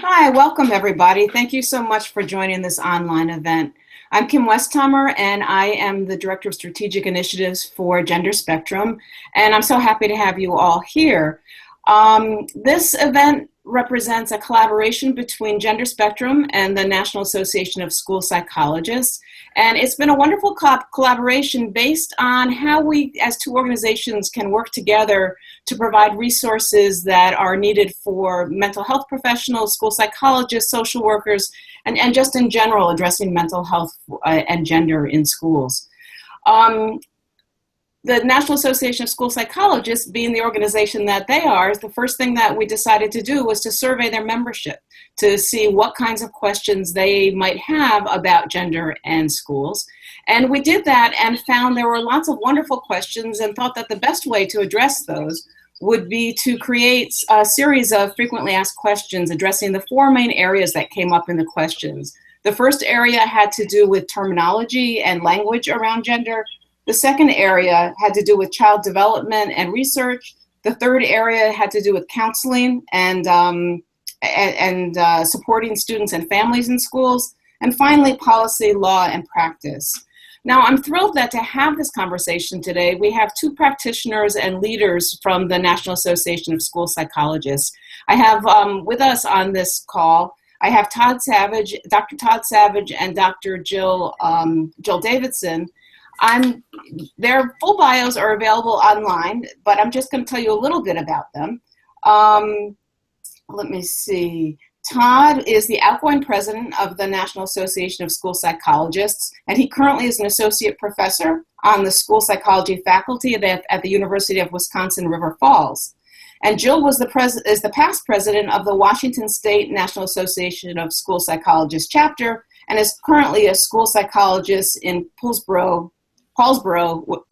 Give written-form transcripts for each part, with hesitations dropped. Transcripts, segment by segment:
Hi, welcome everybody. Thank you so much for joining this online event. I'm Kim Westheimer, and I am the Director of Strategic Initiatives for Gender Spectrum, and I'm so happy to have you all here. This event represents a collaboration between Gender Spectrum and the National Association of School Psychologists, and it's been a wonderful collaboration based on how we as two organizations can work together to provide resources that are needed for mental health professionals, school psychologists, social workers, and just in general addressing mental health and gender in schools. The National Association of School Psychologists, being the organization that they are, the first thing that we decided to do was to survey their membership to see what kinds of questions they might have about gender and schools. And we did that and found there were lots of wonderful questions and thought that the best way to address those would be to create a series of frequently asked questions addressing the four main areas that came up in the questions. The first area had to do with terminology and language around gender. The second area had to do with child development and research. The third area had to do with counseling and supporting students and families in schools. And finally, policy, law, and practice. Now, I'm thrilled that to have this conversation today, we have two practitioners and leaders from the National Association of School Psychologists. I have with us on this call, I have Todd Savage, Dr. Todd Savage, and Dr. Jill Davidson. Their full bios are available online, but I'm just going to tell you a little bit about them. Let me see. Todd is the outgoing president of the National Association of School Psychologists, and he currently is an associate professor on the school psychology faculty at the University of Wisconsin-River Falls. And Jill is the past president of the Washington State National Association of School Psychologists chapter, and is currently a school psychologist in Paulsboro,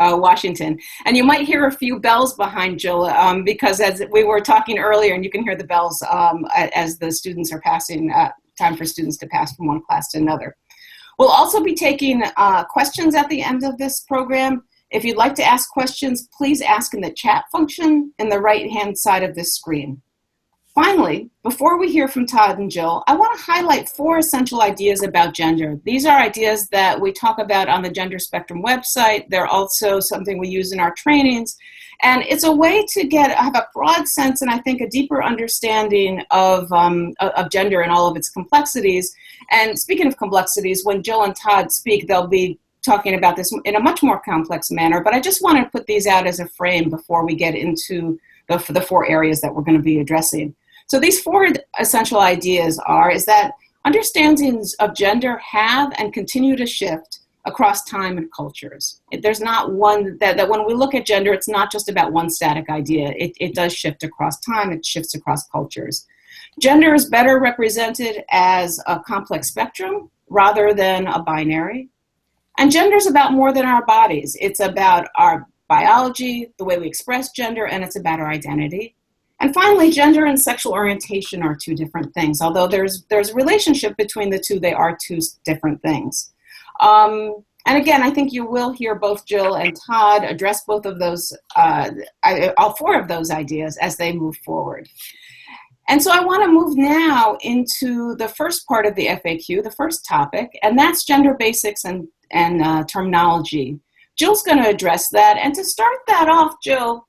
Washington. And you might hear a few bells behind Jill because as we were talking earlier, and you can hear the bells as the students are passing, time for students to pass from one class to another. We'll also be taking questions at the end of this program. If you'd like to ask questions, please ask in the chat function in the right-hand side of this screen. Finally, before we hear from Todd and Jill, I want to highlight four essential ideas about gender. These are ideas that we talk about on the Gender Spectrum website. They're also something we use in our trainings. And it's a way to have a broad sense and I think a deeper understanding of gender and all of its complexities. And speaking of complexities, when Jill and Todd speak, they'll be talking about this in a much more complex manner. But I just want to put these out as a frame before we get into the four areas that we're going to be addressing. So these four essential ideas is that understandings of gender have and continue to shift across time and cultures. There's not one that when we look at gender, it's not just about one static idea. It does shift across time, it shifts across cultures. Gender is better represented as a complex spectrum rather than a binary. And gender is about more than our bodies. It's about our biology, the way we express gender, and it's about our identity. And finally, gender and sexual orientation are two different things. Although there's a relationship between the two, they are two different things. And again, I think you will hear both Jill and Todd address both of those, all four of those ideas as they move forward. And so I want to move now into the first part of the FAQ, the first topic, and that's gender basics and terminology. Jill's going to address that. And to start that off, Jill,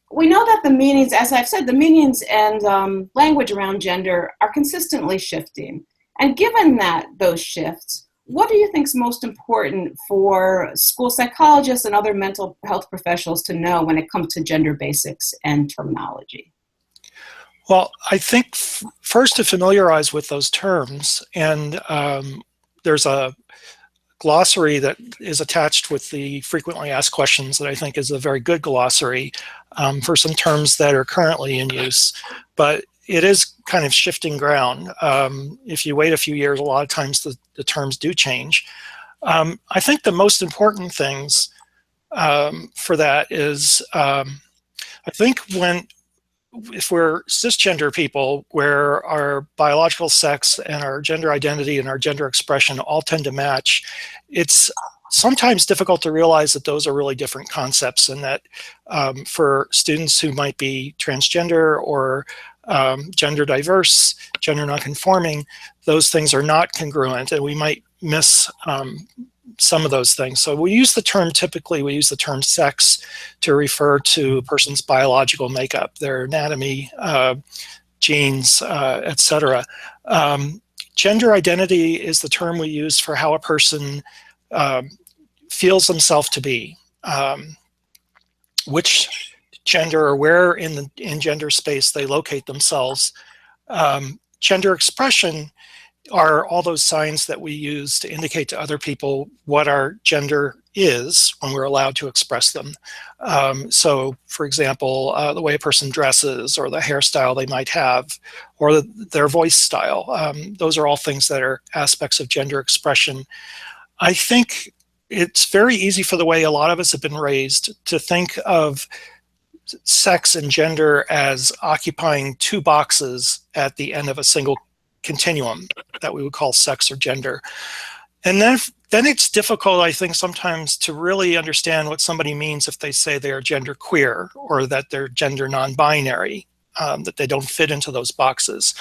we know that the meanings, as I've said, the meanings and language around gender are consistently shifting. And given those shifts, what do you think is most important for school psychologists and other mental health professionals to know when it comes to gender basics and terminology? Well, I think first to familiarize with those terms, and there's a glossary that is attached with the frequently asked questions that I think is a very good glossary for some terms that are currently in use, but it is kind of shifting ground. If you wait a few years, a lot of times the terms do change. I think the most important things for that is, I think if we're cisgender people, where our biological sex and our gender identity and our gender expression all tend to match, it's sometimes difficult to realize that those are really different concepts, and that for students who might be transgender or gender diverse, gender nonconforming, those things are not congruent, and we might miss some of those things. So typically we use the term sex to refer to a person's biological makeup, their anatomy, genes, etc. Gender identity is the term we use for how a person feels themselves to be. Which gender or where in gender space they locate themselves. Gender expression are all those signs that we use to indicate to other people what our gender is when we're allowed to express them. So, for example, the way a person dresses, or the hairstyle they might have, or their voice style. Those are all things that are aspects of gender expression. I think it's very easy, for the way a lot of us have been raised, to think of sex and gender as occupying two boxes at the end of a single continuum that we would call sex or gender. And then it's difficult, I think, sometimes to really understand what somebody means if they say they are gender queer, or that they're gender non-binary, that they don't fit into those boxes.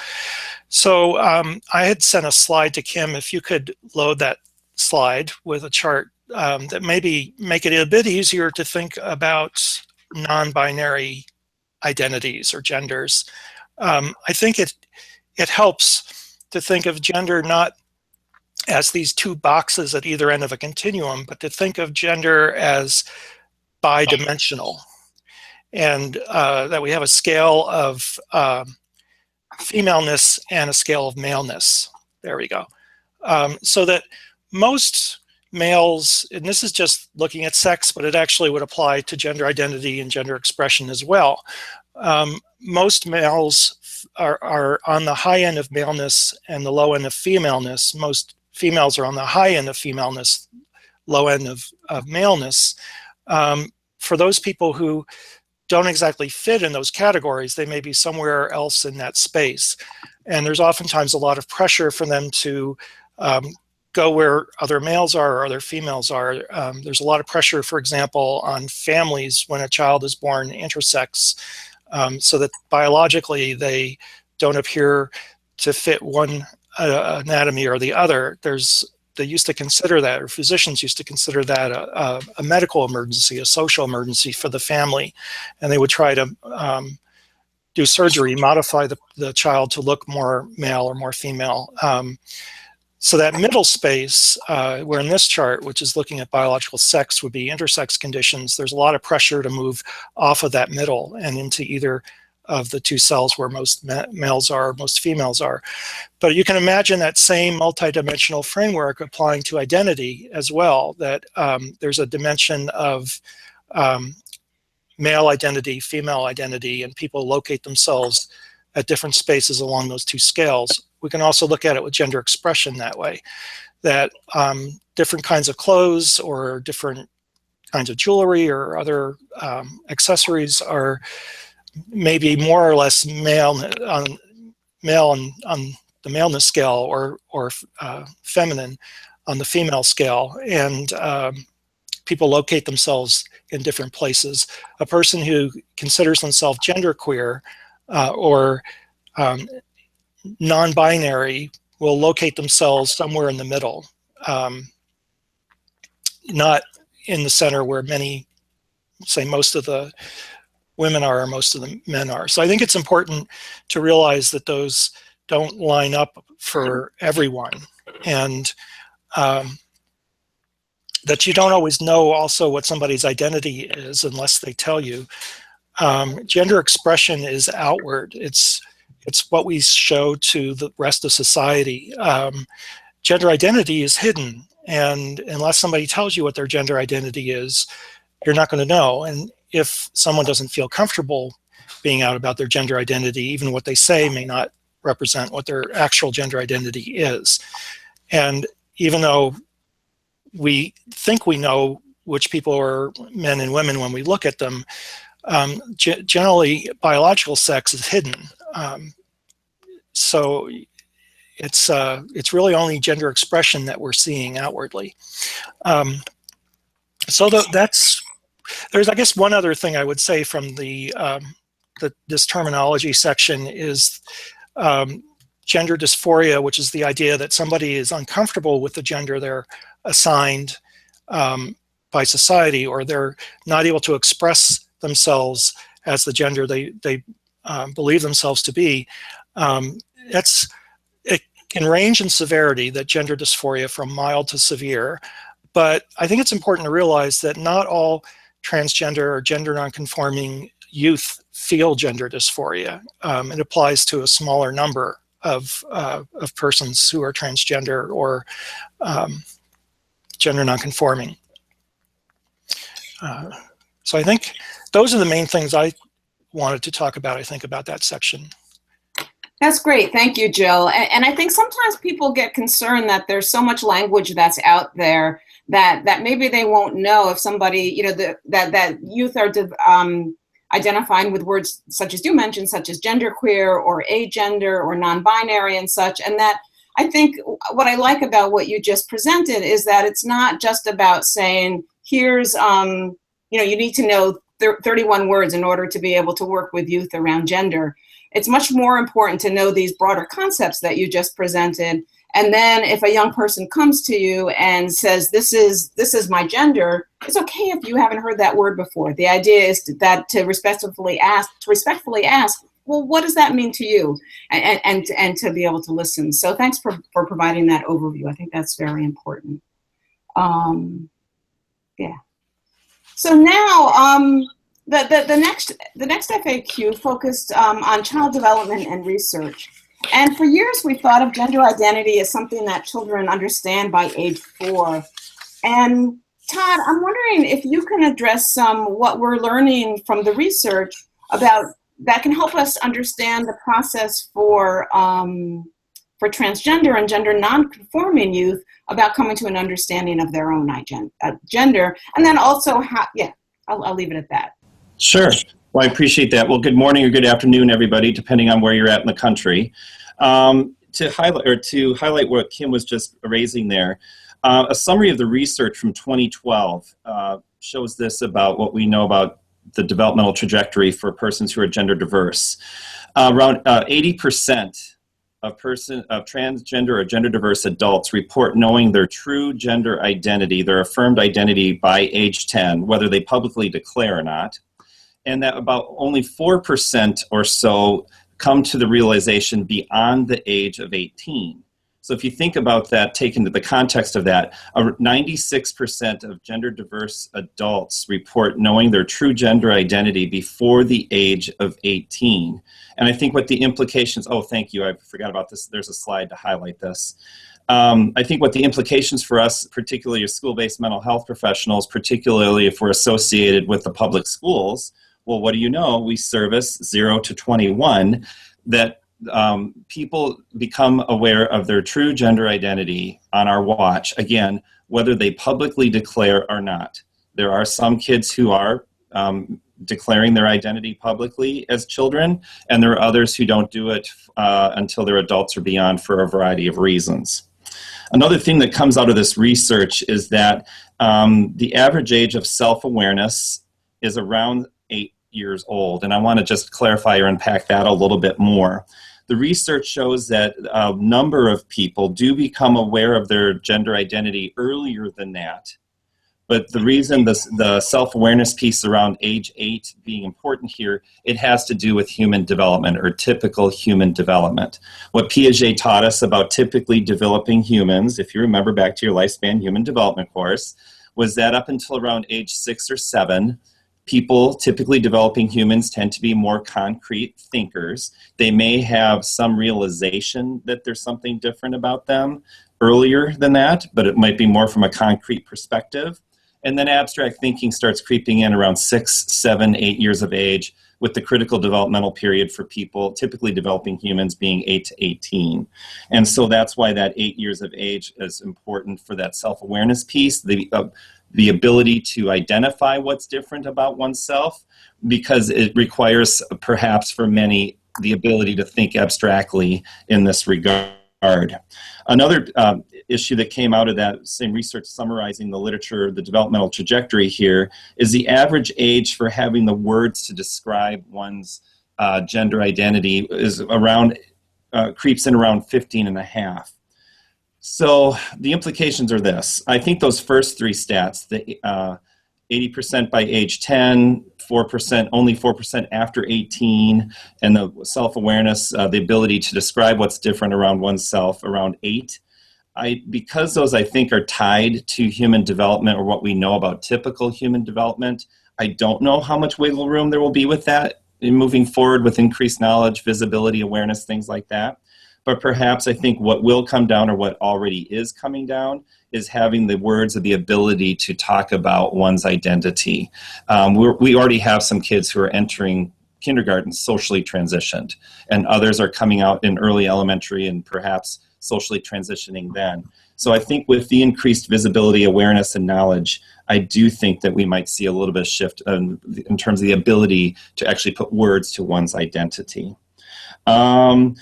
So I had sent a slide to Kim. If you could load that slide with a chart that maybe make it a bit easier to think about non-binary identities or genders. I think it helps to think of gender not as these two boxes at either end of a continuum, but to think of gender as bi-dimensional, and that we have a scale of femaleness and a scale of maleness. There we go. So that most males, and this is just looking at sex, but it actually would apply to gender identity and gender expression as well. Most males are on the high end of maleness and the low end of femaleness. Most females are on the high end of femaleness, low end of maleness. For those people who don't exactly fit in those categories, they may be somewhere else in that space. And there's oftentimes a lot of pressure for them to go where other males are or other females are. There's a lot of pressure, for example, on families when a child is born intersex, so that biologically they don't appear to fit one anatomy or the other. They used to consider that, or physicians used to consider that a medical emergency, a social emergency for the family, and they would try to do surgery, modify the child to look more male or more female. So that middle space, where in this chart, which is looking at biological sex, would be intersex conditions, there's a lot of pressure to move off of that middle and into either of the two cells where most males are, most females are. But you can imagine that same multidimensional framework applying to identity as well, that there's a dimension of male identity, female identity, and people locate themselves at different spaces along those two scales. We can also look at it with gender expression that way, that different kinds of clothes or different kinds of jewelry or other accessories are maybe more or less male on the maleness scale, or feminine on the female scale, and people locate themselves in different places. A person who considers themselves genderqueer or non-binary will locate themselves somewhere in the middle, not in the center where most of the women are or most of the men are. So I think it's important to realize that those don't line up for everyone, and that you don't always know also what somebody's identity is unless they tell you. Gender expression is outward. It's what we show to the rest of society. Gender identity is hidden, and unless somebody tells you what their gender identity is, you're not going to know. And if someone doesn't feel comfortable being out about their gender identity, even what they say may not represent what their actual gender identity is. And even though we think we know which people are men and women when we look at them, generally biological sex is hidden. So it's really only gender expression that we're seeing outwardly. So there's, I guess, one other thing I would say from the this terminology section is gender dysphoria, which is the idea that somebody is uncomfortable with the gender they're assigned by society, or they're not able to express themselves as the gender they believe themselves to be. It can range in severity, that gender dysphoria, from mild to severe. But I think it's important to realize that not all transgender or gender nonconforming youth feel gender dysphoria. It applies to a smaller number of persons who are transgender or gender nonconforming. So I think those are the main things I wanted to talk about, I think, about that section. That's great. Thank you, Jill. And I think sometimes people get concerned that there's so much language that's out there that maybe they won't know if somebody, you know, that youth are identifying with words such as you mentioned, such as genderqueer or agender or non-binary and such. And that I think what I like about what you just presented is that it's not just about saying, here's, you know, you need to know 31 words in order to be able to work with youth around gender. It's much more important to know these broader concepts that you just presented. And then if a young person comes to you and says, this is my gender, it's okay if you haven't heard that word before. The idea is to respectfully ask, well, what does that mean to you? And to be able to listen. So thanks for providing that overview. I think that's very important. Yeah. So now, the next FAQ focused on child development and research. And for years, we thought of gender identity as something that children understand by age 4. And Todd, I'm wondering if you can address what we're learning from the research about that can help us understand the process for transgender and gender non-conforming youth about coming to an understanding of their own gender, and then also how, yeah, I'll leave it at that. Sure. Well, I appreciate that. Well, good morning or good afternoon, everybody, depending on where you're at in the country. To highlight what Kim was just raising there, a summary of the research from 2012 shows this about what we know about the developmental trajectory for persons who are gender diverse. Around 80% of transgender or gender diverse adults report knowing their true gender identity, their affirmed identity, by age 10, whether they publicly declare or not. And that about only 4% or so come to the realization beyond the age of 18. So if you think about that, taken to the context of that, 96% of gender diverse adults report knowing their true gender identity before the age of 18. And I think what the implications, oh, thank you, I forgot about this, there's a slide to highlight this. I think what the implications for us, particularly as school-based mental health professionals, particularly if we're associated with the public schools, well, what do you know? We service 0 to 21, that people become aware of their true gender identity on our watch, again, whether they publicly declare or not. There are some kids who are declaring their identity publicly as children, and there are others who don't do it until they're adults or beyond for a variety of reasons. Another thing that comes out of this research is that the average age of self-awareness is around 8 years old, and I want to just clarify or unpack that a little bit more. The research shows that a number of people do become aware of their gender identity earlier than that. But the reason the self-awareness piece around age 8 being important here, it has to do with human development or typical human development. What Piaget taught us about typically developing humans, if you remember back to your lifespan human development course, was that up until around age 6 or 7, people, typically developing humans, tend to be more concrete thinkers. They may have some realization that there's something different about them earlier than that, but it might be more from a concrete perspective. And then abstract thinking starts creeping in around 6, 7, 8 years of age, with the critical developmental period for people, typically developing humans, being 8 to 18. And so that's why that 8 years of age is important for that self-awareness piece, the ability to identify what's different about oneself, because it requires, perhaps for many, the ability to think abstractly in this regard. Another issue that came out of that same research summarizing the literature, the developmental trajectory here, is the average age for having the words to describe one's gender identity is around, creeps in around 15.5. So the implications are this. I think those first three stats, the 80% by age 10, 4%, only 4% after 18, and the self-awareness, the ability to describe what's different around oneself around 8. Because those, I think, are tied to human development or what we know about typical human development, I don't know how much wiggle room there will be with that in moving forward with increased knowledge, visibility, awareness, things like that. But perhaps I think what will come down, or what already is coming down, is having the words or the ability to talk about one's identity. We already have some kids who are entering kindergarten socially transitioned, and others are coming out in early elementary and perhaps socially transitioning then. So I think with the increased visibility, awareness, and knowledge, I do think that we might see a little bit of shift in terms of the ability to actually put words to one's identity. Some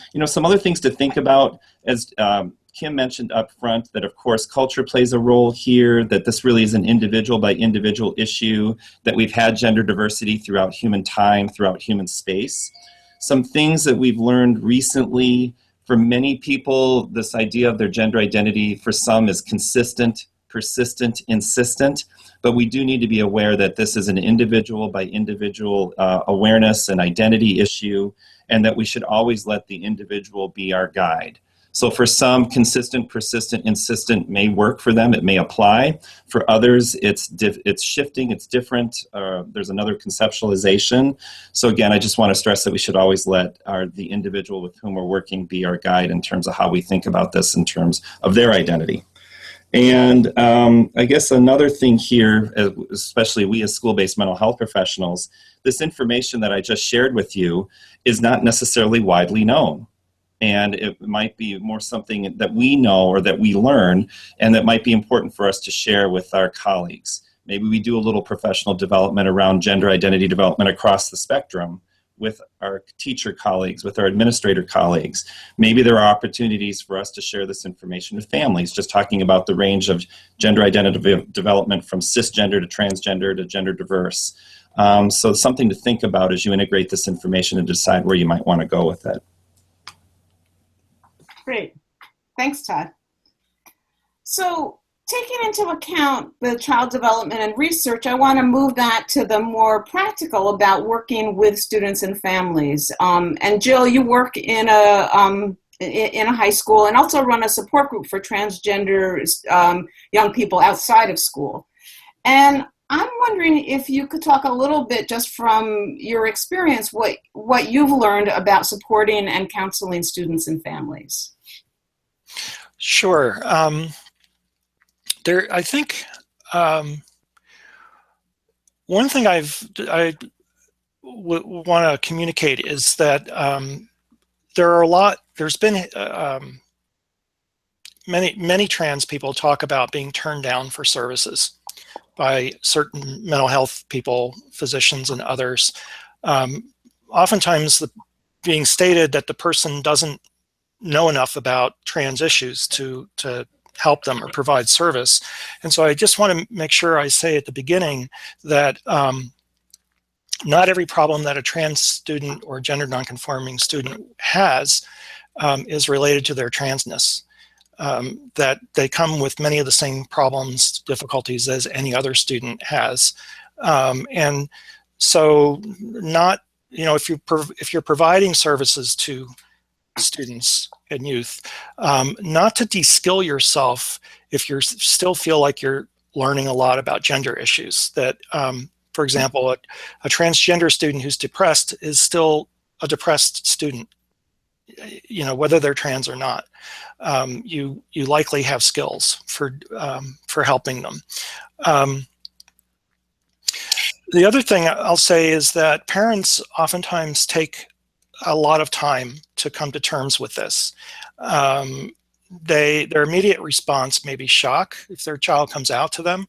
other things to think about, as Kim mentioned up front, that of course culture plays a role here, that this really is an individual by individual issue, that we've had gender diversity throughout human time, throughout human space. Some things that we've learned recently, for many people, this idea of their gender identity for some is consistent, persistent, insistent, but we do need to be aware that this is an individual by individual awareness and identity issue, and that we should always let the individual be our guide. So for some, consistent, persistent, insistent may work for them. It may apply. For others, it's shifting, it's different. There's another conceptualization. So again, I just want to stress that we should always let the individual with whom we're working be our guide in terms of how we think about this in terms of their identity. And I guess another thing here, especially we as school-based mental health professionals, this information that I just shared with you is not necessarily widely known. And it might be more something that we know or that we learn, and that might be important for us to share with our colleagues. Maybe we do a little professional development around gender identity development across the spectrum with our teacher colleagues, with our administrator colleagues. Maybe there are opportunities for us to share this information with families, just talking about the range of gender identity development from cisgender to transgender to gender diverse. So it's something to think about as you integrate this information and decide where you might want to go with it. Great. Thanks, Todd. So taking into account the child development and research, I want to move that to the more practical about working with students and families. And Jill, you work in a high school and also run a support group for transgender young people outside of school. And I'm wondering if you could talk a little bit, just from your experience, what you've learned about supporting and counseling students and families. Sure. I think one thing I want to communicate is that there's been many trans people talk about being turned down for services by certain mental health people, physicians, and others. Oftentimes being stated that the person doesn't know enough about trans issues to help them or provide service. And so I just want to make sure I say at the beginning that not every problem that a trans student or gender nonconforming student has is related to their transness. That they come with many of the same problems, difficulties as any other student has. And so if you're providing services to students and youth, not to de-skill yourself if you still feel like you're learning a lot about gender issues. That, for example, a transgender student who's depressed is still a depressed student, whether they're trans or not. You likely have skills for helping them. The other thing I'll say is that parents oftentimes take a lot of time to come to terms with this. Their immediate response may be shock if their child comes out to them.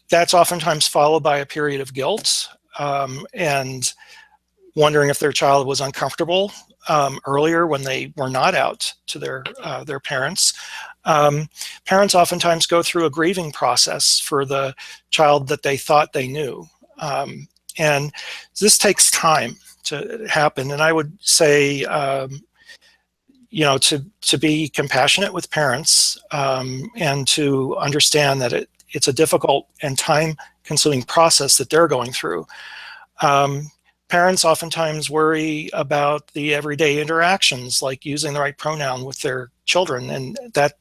That's oftentimes followed by a period of guilt and wondering if their child was uncomfortable earlier when they were not out to their parents. Parents oftentimes go through a grieving process for the child that they thought they knew. And this takes time to happen. And I would say, to be compassionate with parents, and to understand that it's a difficult and time-consuming process that they're going through. Parents oftentimes worry about the everyday interactions, like using the right pronoun with their children, and that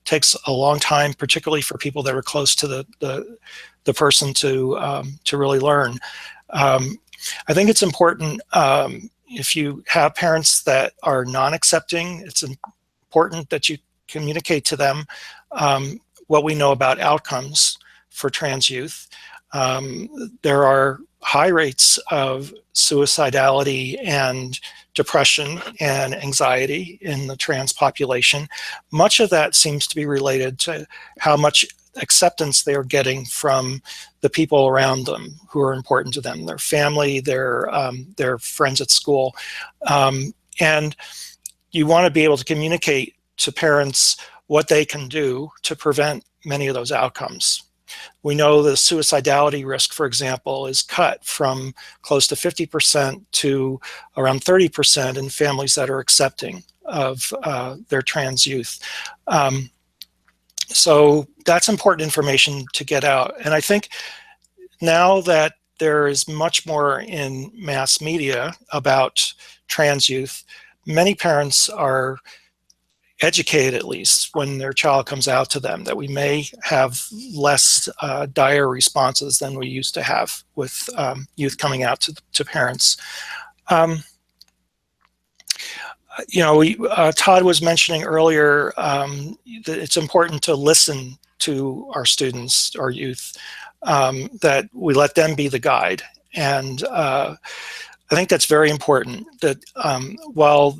takes a long time, particularly for people that are close to the person to really learn. I think it's important, if you have parents that are non-accepting, it's important that you communicate to them what we know about outcomes for trans youth. There are high rates of suicidality and depression and anxiety in the trans population. Much of that seems to be related to how much acceptance they are getting from the people around them who are important to them, their family, their friends at school. And you want to be able to communicate to parents what they can do to prevent many of those outcomes. We know the suicidality risk, for example, is cut from close to 50% to around 30% in families that are accepting of their trans youth. So that's important information to get out. And I think now that there is much more in mass media about trans youth, many parents are educated, at least when their child comes out to them, that we may have less dire responses than we used to have with youth coming out to parents. Todd was mentioning earlier that it's important to listen to our students, our youth, that we let them be the guide. And I think that's very important, that while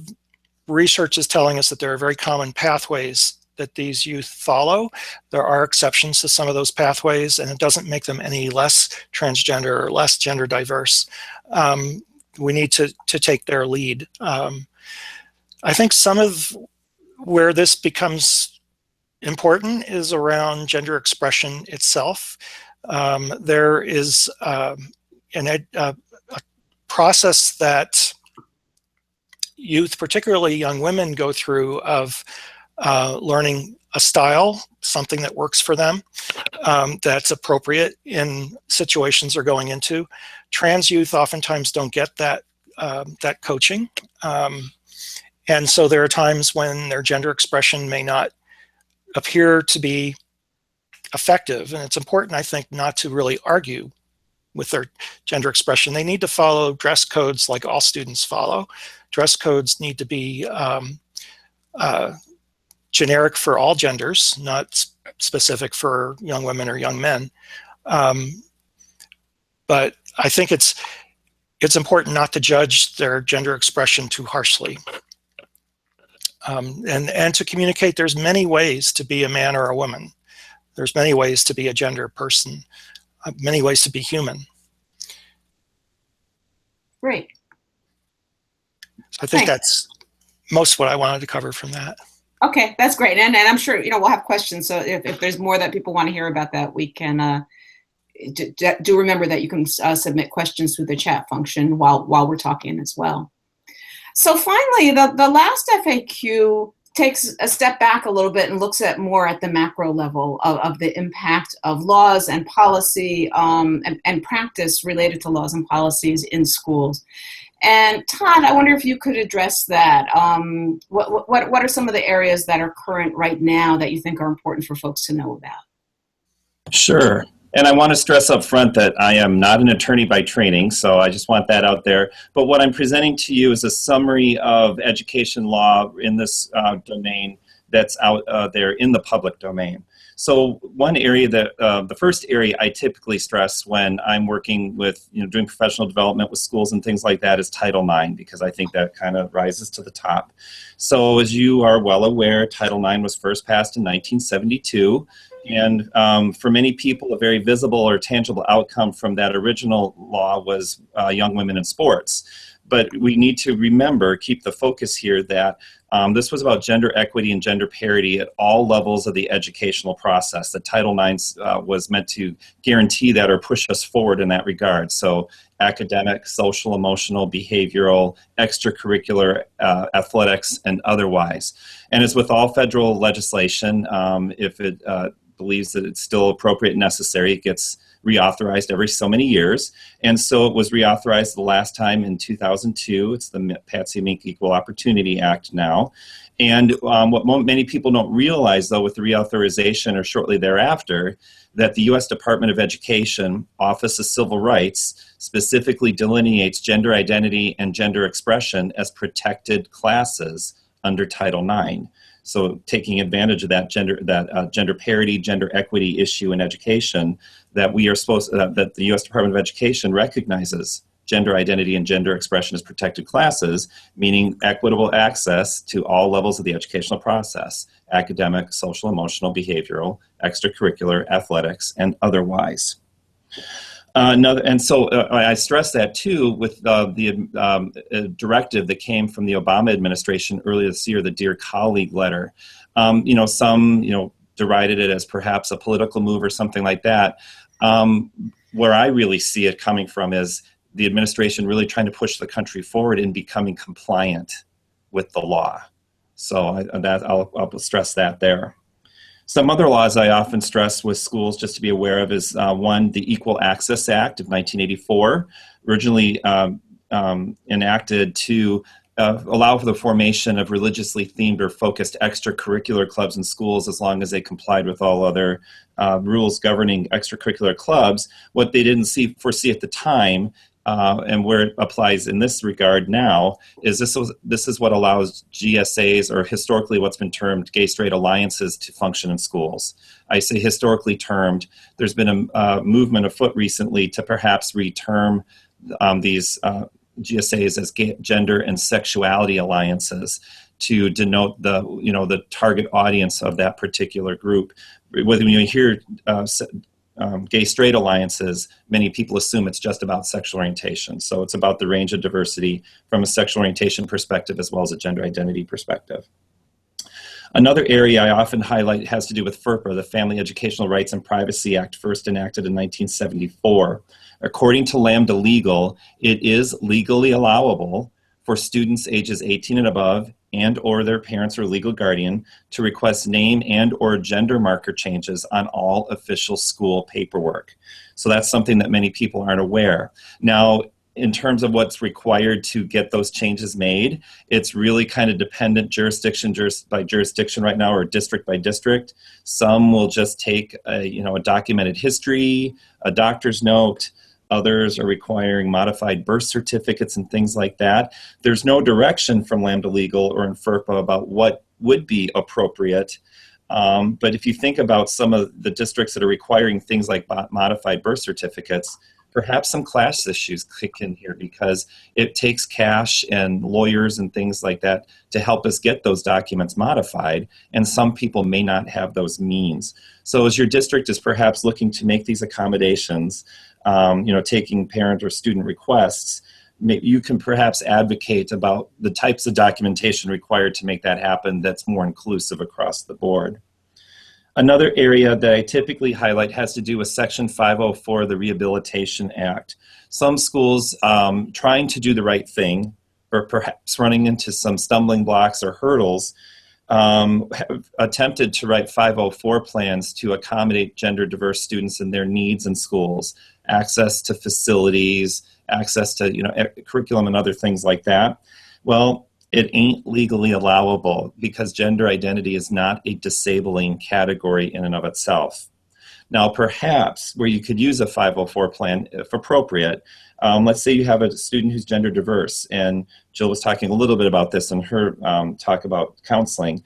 research is telling us that there are very common pathways that these youth follow, there are exceptions to some of those pathways, and it doesn't make them any less transgender or less gender diverse. We need to take their lead. I think some of where this becomes important is around gender expression itself. There is a process that youth, particularly young women, go through of learning a style, something that works for them, that's appropriate in situations they're going into. Trans youth oftentimes don't get that coaching. And so there are times when their gender expression may not appear to be effective. And it's important, I think, not to really argue with their gender expression. They need to follow dress codes like all students follow. Dress codes need to be generic for all genders, not specific for young women or young men. But I think it's important not to judge their gender expression too harshly. And to communicate there's many ways to be a man or a woman. There's many ways to be a gender person, many ways to be human. Great. So I think that's most what I wanted to cover from that. Okay, that's great. And I'm sure, we'll have questions. So if there's more that people want to hear about that, we can do remember that you can submit questions through the chat function while we're talking as well. So finally, the last FAQ takes a step back a little bit and looks at more at the macro level of the impact of laws and policy and practice related to laws and policies in schools. And Todd, I wonder if you could address that. What are some of the areas that are current right now that you think are important for folks to know about? Sure. And I want to stress up front that I am not an attorney by training, so I just want that out there. But what I'm presenting to you is a summary of education law in this domain that's out there in the public domain. So one area that, the first area I typically stress when I'm working with, doing professional development with schools and things like that is Title IX, because I think that kind of rises to the top. So as you are well aware, Title IX was first passed in 1972. And for many people, a very visible or tangible outcome from that original law was young women in sports. But we need to remember, keep the focus here that this was about gender equity and gender parity at all levels of the educational process. The Title IX was meant to guarantee that or push us forward in that regard. So academic, social, emotional, behavioral, extracurricular, athletics, and otherwise. And as with all federal legislation, if it believes that it's still appropriate and necessary, it gets reauthorized every so many years. And so it was reauthorized the last time in 2002. It's the Patsy Mink Equal Opportunity Act now. And what many people don't realize, though, with the reauthorization or shortly thereafter, that the U.S. Department of Education, Office of Civil Rights, specifically delineates gender identity and gender expression as protected classes under Title IX. So taking advantage of that gender parity, gender equity issue in education, that we are supposed that the U.S. Department of Education recognizes gender identity and gender expression as protected classes, meaning equitable access to all levels of the educational process: academic, social, emotional, behavioral, extracurricular, athletics, and otherwise. I stress that too with the directive that came from the Obama administration earlier this year, the Dear Colleague letter. Some derided it as perhaps a political move or something like that. Where I really see it coming from is the administration really trying to push the country forward in becoming compliant with the law. So I'll stress that there. Some other laws I often stress with schools just to be aware of is one, the Equal Access Act of 1984, originally enacted to allow for the formation of religiously themed or focused extracurricular clubs in schools as long as they complied with all other rules governing extracurricular clubs. What they didn't foresee at the time, and where it applies in this regard now, is this is what allows GSAs, or historically what's been termed gay-straight alliances, to function in schools. I say historically termed. There's been a movement afoot recently to perhaps reterm these GSAs as gender and sexuality alliances to denote the target audience of that particular group. When you hear gay-straight alliances, many people assume it's just about sexual orientation. So it's about the range of diversity from a sexual orientation perspective as well as a gender identity perspective. Another area I often highlight has to do with FERPA, the Family Educational Rights and Privacy Act, first enacted in 1974. According to Lambda Legal, it is legally allowable for students ages 18 and above and or their parents or legal guardian to request name and or gender marker changes on all official school paperwork. So that's something that many people aren't aware. Now, in terms of what's required to get those changes made, it's really kind of dependent jurisdiction by jurisdiction right now, or district by district. Some will just take a documented history, a doctor's note. Others are requiring modified birth certificates and things like that. There's no direction from Lambda Legal or in FERPA about what would be appropriate. But if you think about some of the districts that are requiring things like modified birth certificates, perhaps some class issues kick in here, because it takes cash and lawyers and things like that to help us get those documents modified, and some people may not have those means. So as your district is perhaps looking to make these accommodations, taking parent or student requests, you can perhaps advocate about the types of documentation required to make that happen that's more inclusive across the board. Another area that I typically highlight has to do with Section 504 of the Rehabilitation Act. Some schools trying to do the right thing, or perhaps running into some stumbling blocks or hurdles, have attempted to write 504 plans to accommodate gender diverse students and their needs in schools, access to facilities, access to curriculum and other things like that. Well, it ain't legally allowable, because gender identity is not a disabling category in and of itself. Now, perhaps where you could use a 504 plan, if appropriate, let's say you have a student who's gender diverse, and Jill was talking a little bit about this in her talk about counseling.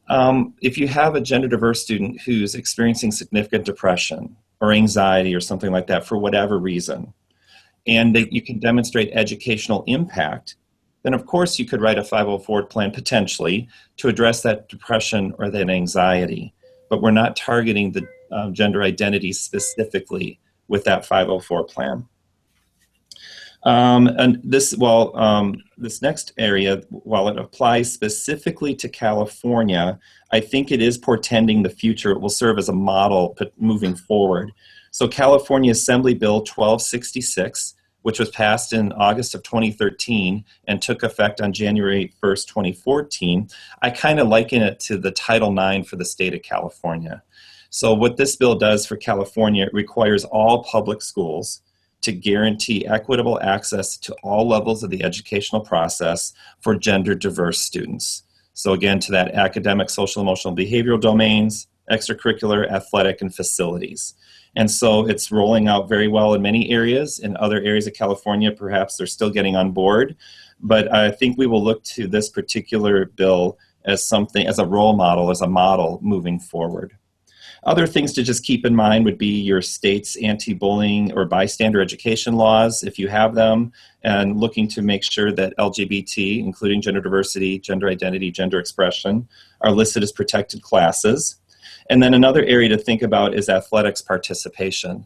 If you have a gender diverse student who's experiencing significant depression or anxiety or something like that for whatever reason, and that you can demonstrate educational impact, then of course you could write a 504 plan potentially to address that depression or that anxiety. But we're not targeting the gender identity specifically with that 504 plan. And this next area, while it applies specifically to California, I think it is portending the future. It will serve as a model moving forward. So California Assembly Bill 1266, which was passed in August of 2013 and took effect on January 1st, 2014, I kind of liken it to the Title IX for the state of California. So what this bill does for California, it requires all public schools to guarantee equitable access to all levels of the educational process for gender diverse students. So again, to that academic, social, emotional, behavioral domains, extracurricular, athletic, and facilities. And so it's rolling out very well in many areas. In other areas of California, perhaps they're still getting on board. But I think we will look to this particular bill as something, as a role model, as a model moving forward. Other things to just keep in mind would be your state's anti-bullying or bystander education laws, if you have them, and looking to make sure that LGBT, including gender diversity, gender identity, gender expression, are listed as protected classes. And then another area to think about is athletics participation.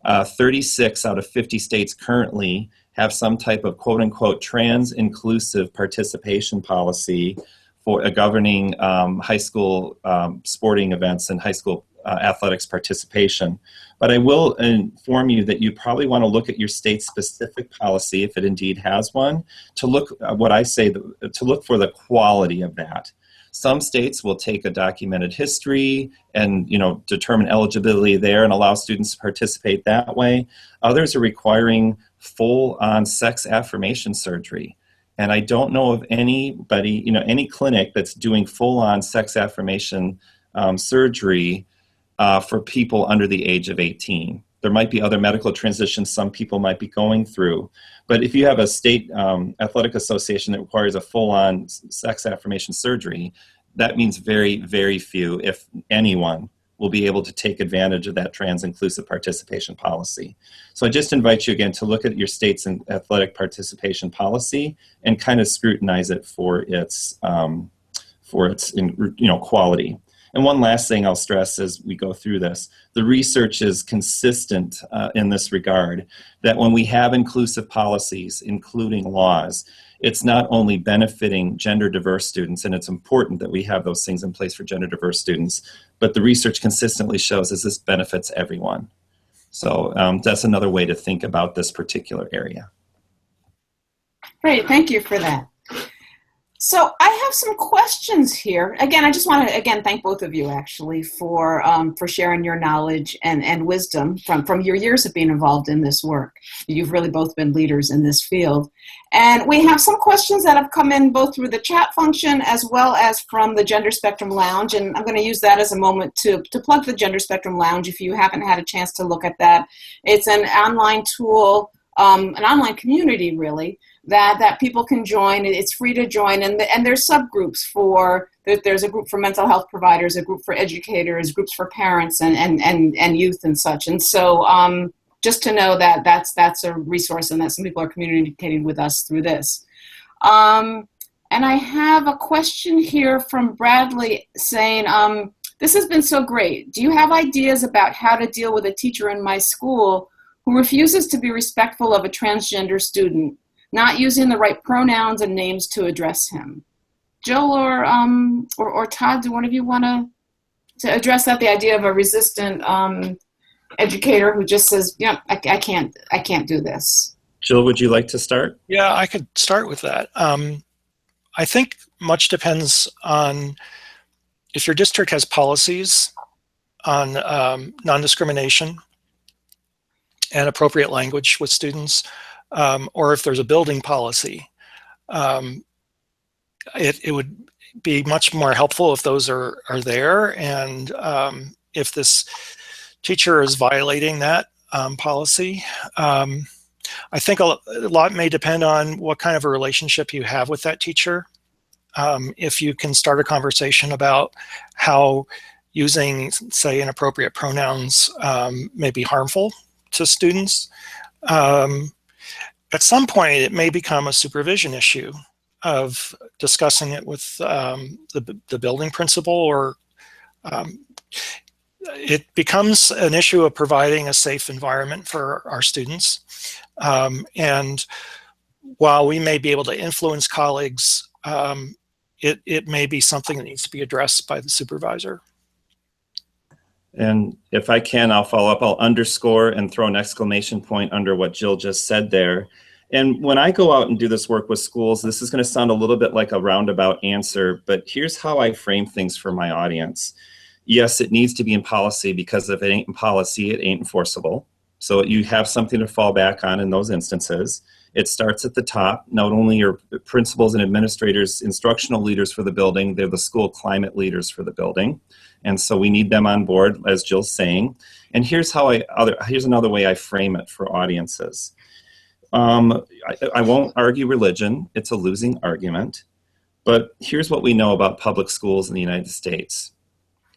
36 out of 50 states currently have some type of quote-unquote trans-inclusive participation policy for governing high school sporting events and high school athletics participation. But I will inform you that you probably want to look at your state's specific policy, if it indeed has one, to look at what I say, to look for the quality of that. Some states will take a documented history and determine eligibility there and allow students to participate that way. Others are requiring full-on sex affirmation surgery. And I don't know of anybody, any clinic that's doing full-on sex affirmation surgery for people under the age of 18. There might be other medical transitions some people might be going through. But if you have a state athletic association that requires a full-on sex affirmation surgery, that means very, very few, if anyone, will be able to take advantage of that trans-inclusive participation policy. So I just invite you again to look at your state's athletic participation policy and kind of scrutinize it for its quality. And one last thing I'll stress as we go through this, the research is consistent in this regard, that when we have inclusive policies, including laws, it's not only benefiting gender diverse students, and it's important that we have those things in place for gender diverse students, but the research consistently shows that this benefits everyone. So that's another way to think about this particular area. Great, thank you for that. So I have some questions here. Again, I just want to thank both of you actually for sharing your knowledge and wisdom from your years of being involved in this work. You've really both been leaders in this field. And we have some questions that have come in both through the chat function as well as from the Gender Spectrum Lounge. And I'm going to use that as a moment to plug the Gender Spectrum Lounge if you haven't had a chance to look at that. It's an online tool, an online community really, that people can join. It's free to join, and there's subgroups for, there's a group for mental health providers, a group for educators, groups for parents and youth and such. And so just to know that that's a resource and that some people are communicating with us through this. And I have a question here from Bradley saying, this has been so great. Do you have ideas about how to deal with a teacher in my school who refuses to be respectful of a transgender student, not using the right pronouns and names to address him? Jill or Todd, do one of you want to address that? The idea of a resistant educator who just says, "Yeah, I can't do this." Jill, would you like to start? Yeah, I could start with that. I think much depends on if your district has policies on non-discrimination and appropriate language with students. Or if there's a building policy, it would be much more helpful if those are there. And if this teacher is violating that policy, I think a lot may depend on what kind of a relationship you have with that teacher. If you can start a conversation about how using, say, inappropriate pronouns may be harmful to students, at some point, it may become a supervision issue of discussing it with the building principal, or it becomes an issue of providing a safe environment for our students. And while we may be able to influence colleagues, it may be something that needs to be addressed by the supervisor. And if I can, I'll follow up. I'll underscore and throw an exclamation point under what Jill just said there. And when I go out and do this work with schools, this is going to sound a little bit like a roundabout answer, but here's how I frame things for my audience. Yes, it needs to be in policy, because if it ain't in policy, it ain't enforceable. So you have something to fall back on in those instances. It starts at the top. Not only are principals and administrators instructional leaders for the building, they're the school climate leaders for the building. And so we need them on board, as Jill's saying. And here's another way I frame it for audiences. I won't argue religion. It's a losing argument. But here's what we know about public schools in the United States.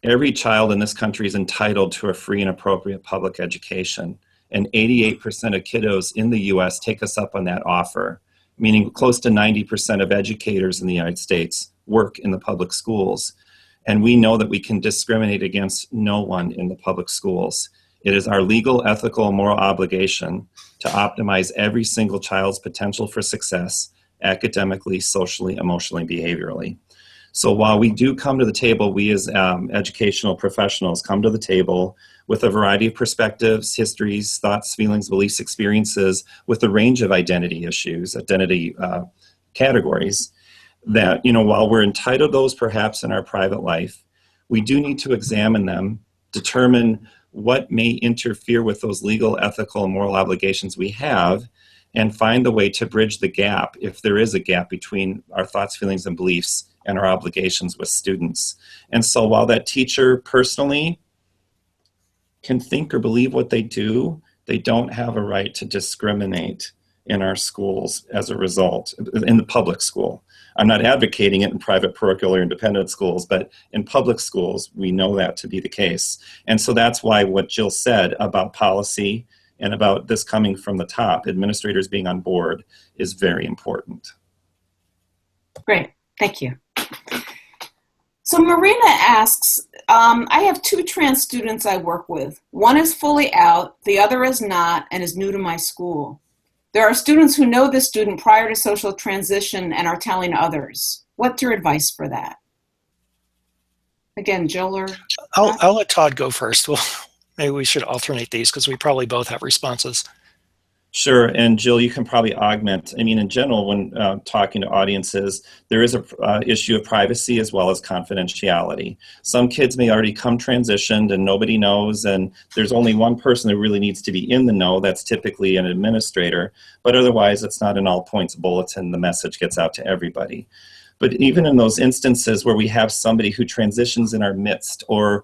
Every child in this country is entitled to a free and appropriate public education. And 88% of kiddos in the US take us up on that offer, meaning close to 90% of educators in the United States work in the public schools. And we know that we can discriminate against no one in the public schools. It is our legal, ethical, and moral obligation to optimize every single child's potential for success academically, socially, emotionally, behaviorally. So while we do come to the table, we as educational professionals come to the table with a variety of perspectives, histories, thoughts, feelings, beliefs, experiences, with a range of identity issues, identity categories, that, while we're entitled to those perhaps in our private life, we do need to examine them, determine what may interfere with those legal, ethical, and moral obligations we have, and find the way to bridge the gap, if there is a gap between our thoughts, feelings, and beliefs and our obligations with students. And so while that teacher personally can think or believe what they do, they don't have a right to discriminate in our schools as a result, in the public school. I'm not advocating it in private, parochial, or independent schools, but in public schools, we know that to be the case. And so that's why what Jill said about policy and about this coming from the top, administrators being on board, is very important. Great, thank you. So Marina asks, I have 2 trans students I work with. One is fully out, the other is not, and is new to my school. There are students who know this student prior to social transition and are telling others. What's your advice for that? Again, Jill or? I'll let Todd go first. Well, maybe we should alternate these because we probably both have responses. Sure, and Jill, you can probably augment. I mean, in general, when talking to audiences, there is a issue of privacy as well as confidentiality. Some kids may already come transitioned and nobody knows, and there's only one person that really needs to be in the know. That's typically an administrator, but otherwise it's not an all points bulletin. The message gets out to everybody. But even in those instances where we have somebody who transitions in our midst, or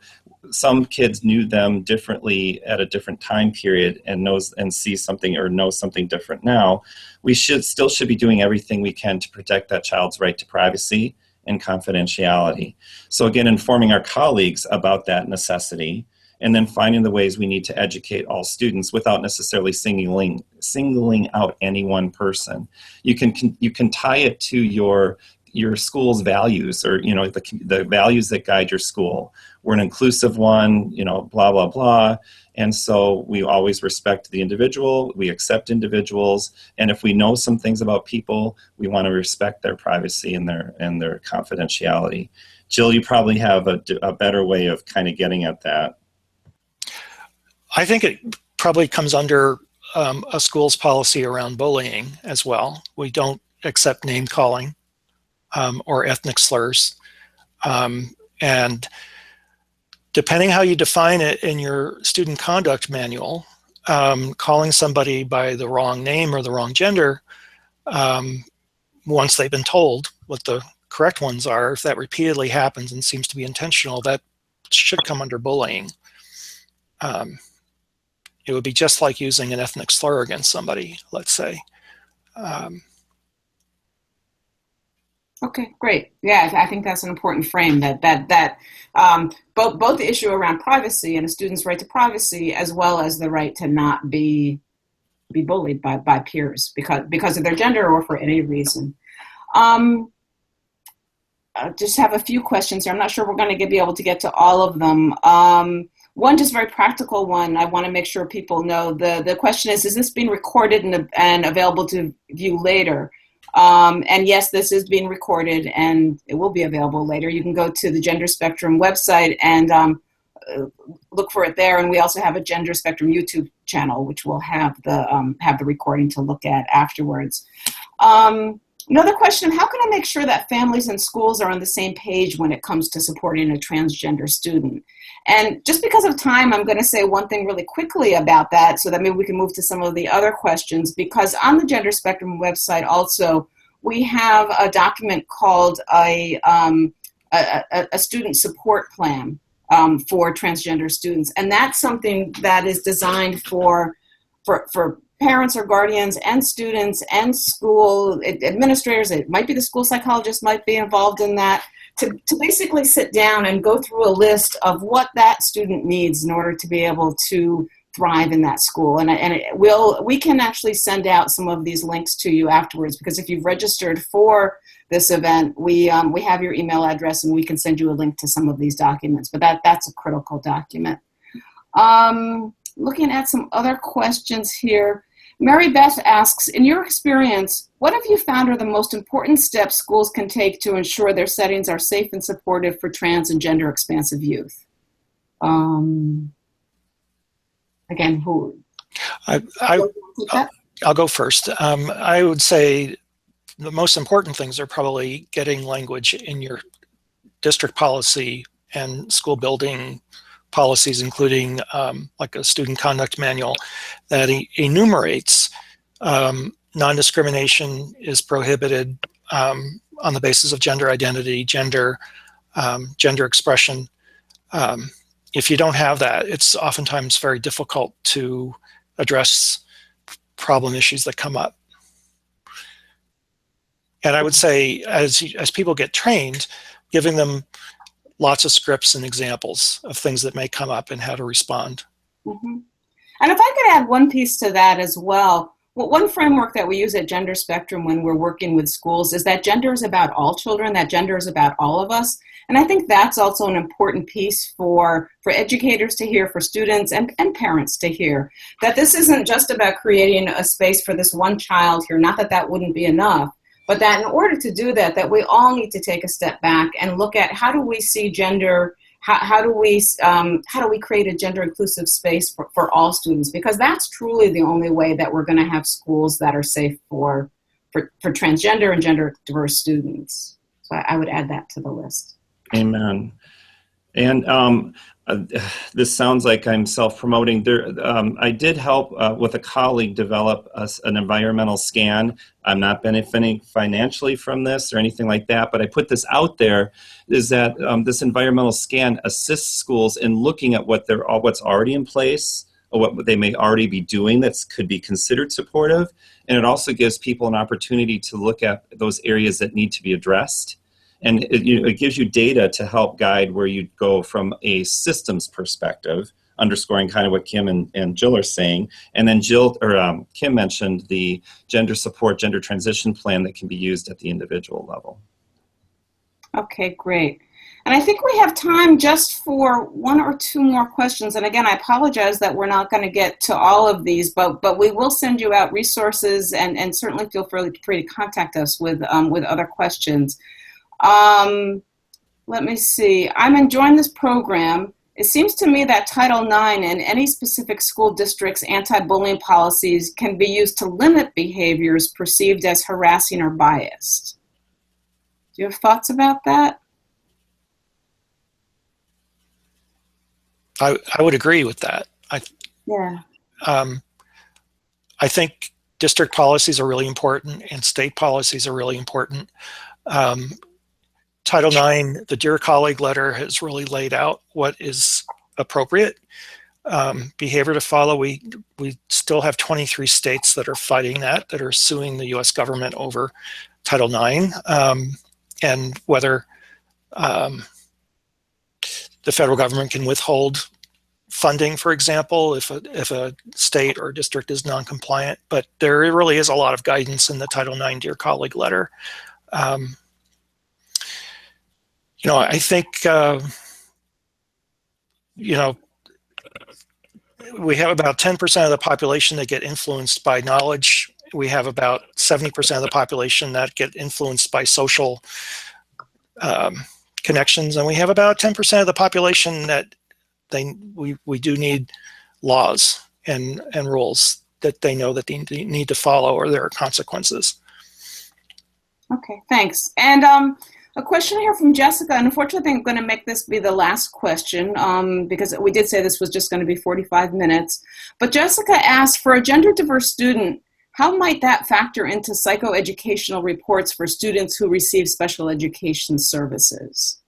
some kids knew them differently at a different time period and sees something or knows something different now, we still should be doing everything we can to protect that child's right to privacy and confidentiality. So again, informing our colleagues about that necessity, and then finding the ways we need to educate all students without necessarily singling out any one person. You can tie it to your school's values, or the values that guide your school. We're an inclusive one, blah blah blah, and so we always respect the individual. We accept individuals, and if we know some things about people, we want to respect their privacy and their confidentiality. Jill, you probably have a better way of kind of getting at that. I think it probably comes under a school's policy around bullying as well. We don't accept name calling or ethnic slurs. And depending how you define it in your student conduct manual, calling somebody by the wrong name or the wrong gender, once they've been told what the correct ones are, if that repeatedly happens and seems to be intentional, that should come under bullying. It would be just like using an ethnic slur against somebody, let's say. Okay, great. Yeah, I think that's an important frame, that both the issue around privacy and a student's right to privacy, as well as the right to not be bullied by peers because of their gender or for any reason. I just have a few questions here. I'm not sure we're going to be able to get to all of them. One just very practical one, I want to make sure people know. The question is this being recorded and available to view later? And yes, this is being recorded and it will be available later. You can go to the Gender Spectrum website and look for it there. And we also have a Gender Spectrum YouTube channel, which will have the recording to look at afterwards. Another question, how can I make sure that families and schools are on the same page when it comes to supporting a transgender student? And just because of time, I'm going to say one thing really quickly about that so that maybe we can move to some of the other questions, because on the Gender Spectrum website also, we have a document called a student support plan for transgender students. And that's something that is designed for parents or guardians and students and school administrators. It might be the school psychologist might be involved in that, to basically sit down and go through a list of what that student needs in order to be able to thrive in that school. And we can actually send out some of these links to you afterwards, because if you've registered for this event, we have your email address and we can send you a link to some of these documents. But that's a critical document. Looking at some other questions here. Mary Beth asks, in your experience, what have you found are the most important steps schools can take to ensure their settings are safe and supportive for trans and gender expansive youth? Again, who? I'll go first. I would say the most important things are probably getting language in your district policy and school building policies, including like a student conduct manual that enumerates non-discrimination is prohibited on the basis of gender identity, gender expression. If you don't have that, it's oftentimes very difficult to address problem issues that come up. And I would say, as people get trained, giving them lots of scripts and examples of things that may come up and how to respond. Mm-hmm. And if I could add one piece to that as well, one framework that we use at Gender Spectrum when we're working with schools is that gender is about all children, that gender is about all of us. And I think that's also an important piece for educators to hear, for students and parents to hear, that this isn't just about creating a space for this one child here, not that that wouldn't be enough, but that in order to do that, that we all need to take a step back and look at how do we see gender, how do we create a gender inclusive space for all students, because that's truly the only way that we're going to have schools that are safe for transgender and gender diverse students. So I would add that to the list. Amen. And this sounds like I'm self-promoting. I did help with a colleague develop an environmental scan. I'm not benefiting financially from this or anything like that, but I put this out there, is that this environmental scan assists schools in looking at what's already in place, or what they may already be doing that could be considered supportive. And it also gives people an opportunity to look at those areas that need to be addressed. And it gives you data to help guide where you go from a systems perspective, underscoring kind of what Kim and Jill are saying. And then Kim mentioned the gender support, gender transition plan that can be used at the individual level. Okay, great. And I think we have time just for one or two more questions. And again, I apologize that we're not going to get to all of these, but we will send you out resources and certainly feel free to contact us with other questions. Let me see. I'm enjoying this program. It seems to me that Title IX and any specific school district's anti-bullying policies can be used to limit behaviors perceived as harassing or biased. Do you have thoughts about that? I would agree with that. Yeah. I think district policies are really important and state policies are really important. Title IX, the Dear Colleague letter has really laid out what is appropriate behavior to follow. We still have 23 states that are fighting that are suing the US government over Title IX, and whether the federal government can withhold funding, for example, if a state or district is non-compliant. But there really is a lot of guidance in the Title IX Dear Colleague letter. I think, we have about 10% of the population that get influenced by knowledge. We have about 70% of the population that get influenced by social connections, and we have about 10% of the population that we do need laws and rules that they know that they need to follow, or there are consequences. Okay, thanks. And a question here from Jessica, and unfortunately I'm going to make this be the last question because we did say this was just going to be 45 minutes. But Jessica asked, for a gender diverse student, how might that factor into psychoeducational reports for students who receive special education services?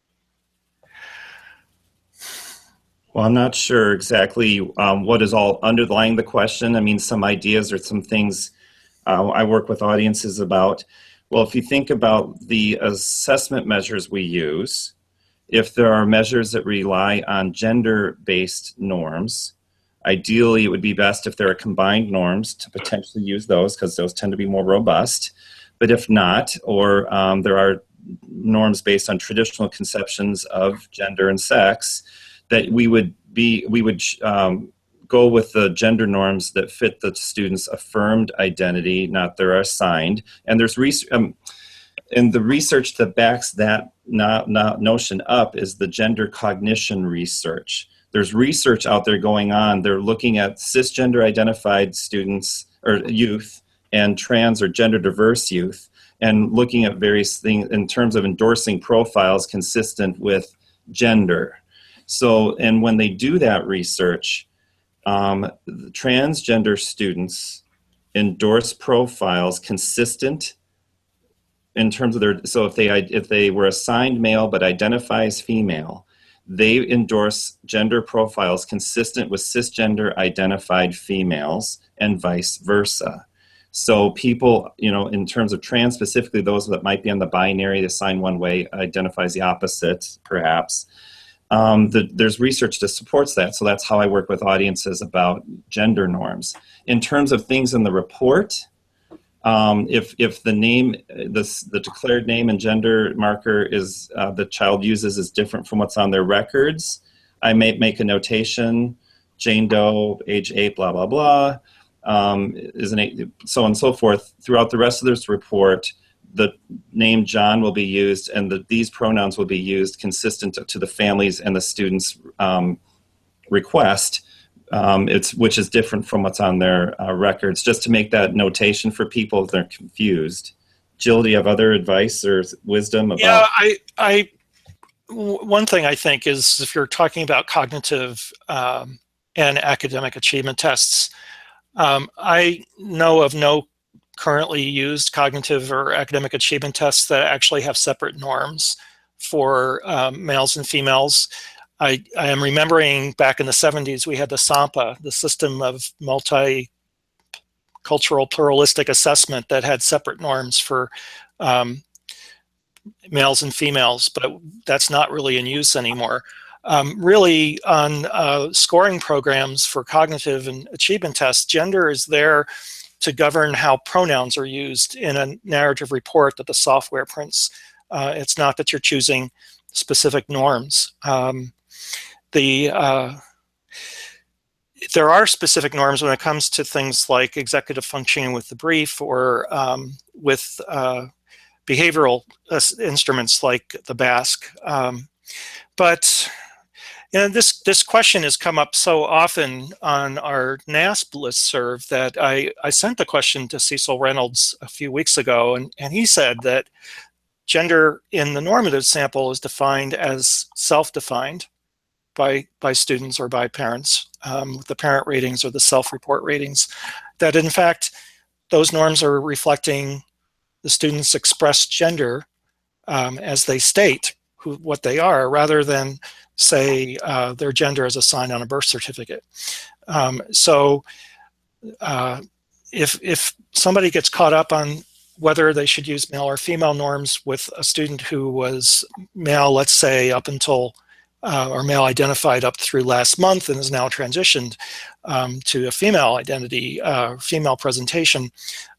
Well, I'm not sure exactly what is all underlying the question. I mean, some ideas or some things I work with audiences about. Well, if you think about the assessment measures we use, if there are measures that rely on gender-based norms, ideally it would be best if there are combined norms to potentially use those, because those tend to be more robust. But if not, or there are norms based on traditional conceptions of gender and sex, that we would go with the gender norms that fit the student's affirmed identity, not their assigned. And there's and the research that backs that notion up is the gender cognition research. There's research out there going on. They're looking at cisgender identified students or youth and trans or gender diverse youth, and looking at various things in terms of endorsing profiles consistent with gender. So, and when they do that research, transgender students endorse profiles consistent in terms of their, so if they were assigned male but identify as female, they endorse gender profiles consistent with cisgender identified females and vice versa. So people, you know, in terms of trans specifically, those that might be on the binary, assigned one way, identifies the opposite, perhaps. There's research that supports that, so that's how I work with audiences about gender norms. In terms of things in the report, if the name, the declared name and gender marker is the child uses is different from what's on their records, I may make a notation, Jane Doe, age 8, blah, blah, blah, is an 8, so on and so forth. Throughout the rest of this report, the name John will be used, and these pronouns will be used consistent to the families and the students' request, which is different from what's on their records, just to make that notation for people if they're confused. Jill, do you have other advice or wisdom about? Yeah, one thing I think is, if you're talking about cognitive and academic achievement tests, I know of no currently used cognitive or academic achievement tests that actually have separate norms for males and females. I am remembering back in the 70s, we had the SAMPA, the System of Multicultural Pluralistic Assessment, that had separate norms for males and females, but that's not really in use anymore. Really, on scoring programs for cognitive and achievement tests, gender is there to govern how pronouns are used in a narrative report that the software prints. It's not that you're choosing specific norms. There are specific norms when it comes to things like executive functioning with the brief, or with behavioral instruments like the BASC. But you know, this question has come up so often on our NASP listserv that I sent the question to Cecil Reynolds a few weeks ago, and he said that gender in the normative sample is defined as self-defined by students or by parents, the parent ratings or the self-report ratings, that in fact those norms are reflecting the students' expressed gender as they state what they are, rather than say their gender as assigned on a birth certificate. So if somebody gets caught up on whether they should use male or female norms with a student who was male, let's say up until, or male identified up through last month and is now transitioned to a female identity, female presentation,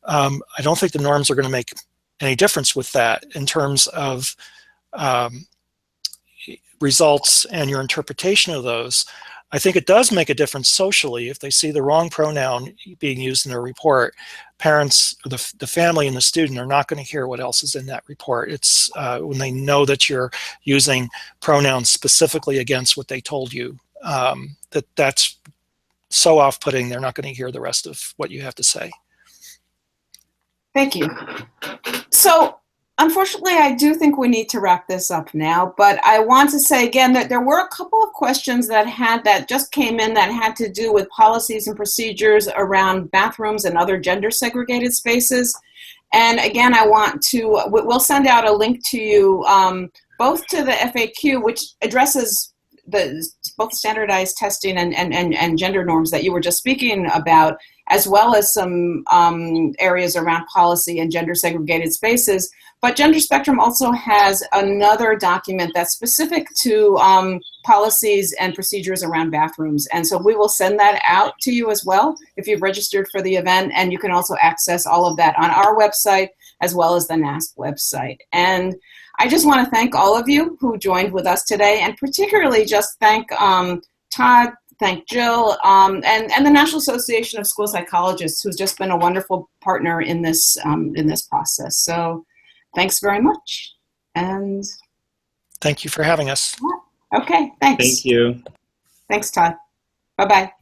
I don't think the norms are going to make any difference with that in terms of results and your interpretation of those. I think it does make a difference socially if they see the wrong pronoun being used in a report. Parents, the family and the student are not going to hear what else is in that report. It's when they know that you're using pronouns specifically against what they told you, that's so off-putting, they're not going to hear the rest of what you have to say. Thank you. So, unfortunately, I do think we need to wrap this up now, but I want to say again that there were a couple of questions that just came in that had to do with policies and procedures around bathrooms and other gender segregated spaces. And again, we'll send out a link to you both to the FAQ, which addresses both standardized testing and gender norms that you were just speaking about, as well as some areas around policy and gender segregated spaces. But Gender Spectrum also has another document that's specific to policies and procedures around bathrooms. And so we will send that out to you as well if you've registered for the event. And you can also access all of that on our website as well as the NASP website. And I just want to thank all of you who joined with us today, and particularly just thank Todd, thank Jill, and the National Association of School Psychologists, who's just been a wonderful partner in this process. So thanks very much. And thank you for having us. Okay, thanks. Thank you. Thanks, Todd. Bye-bye.